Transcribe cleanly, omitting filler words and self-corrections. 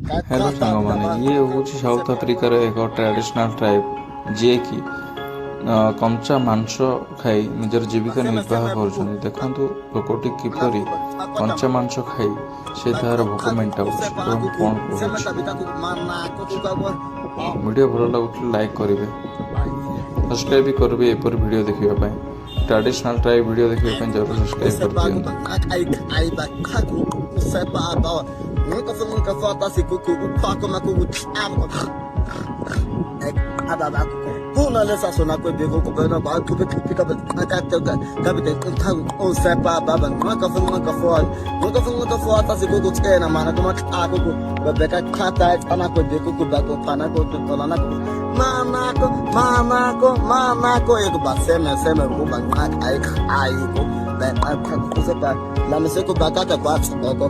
Hello ସାଙ୍ଗମାନେ ଇଏ ହେଉଛି ସାଉଥ ଆଫ୍ରିକାର ଏକ ଟ୍ରାଡିସନାଲ ଟ୍ରାଇବ ଯିଏକି କଞ୍ଚା ମାଂସ ଖାଇ ନିଜର ଜୀବିକା ନିର୍ବାହ କରୁଛନ୍ତି। ଦେଖନ୍ତୁ ଲୋକଟି କିପରି କଞ୍ଚା ମାଂସ ଖାଇ ସେ ତାହାର ଭୋକ ମେଣ୍ଟାଉଛି ଏବଂ କ'ଣ କହୁଛି। ଭିଡ଼ିଓ ଭଲ ଲାଗୁଥିଲେ ଲାଇକ୍ କରିବେ, ସବସ୍କ୍ରାଇବ୍ ବି କରିବେ ଏପରି ଭିଡ଼ିଓ ଦେଖିବା ପାଇଁ। ଟ୍ରାଡିସନାଲ ଟ୍ରାଇବ ଭିଡ଼ିଓ ଦେଖିବା ପାଇଁ ଜରୁର ସବସ୍କ୍ରାଇବ୍ କରିଦିଅନ୍ତୁ। Nunca foi nunca falta se cucu paco na cucu chamo ada aku puna lesa sona ko be ko be na ba ku be pick up ka ka be ka o sepa baba nunca foi nunca falta se cucu tena mana kuma ka cucu be ka khata ana ko be cucu ba ko pana ko to na na mama ko ek ba seme ko ba ai ko be ka ku sepa la me se ko ba ka ba ko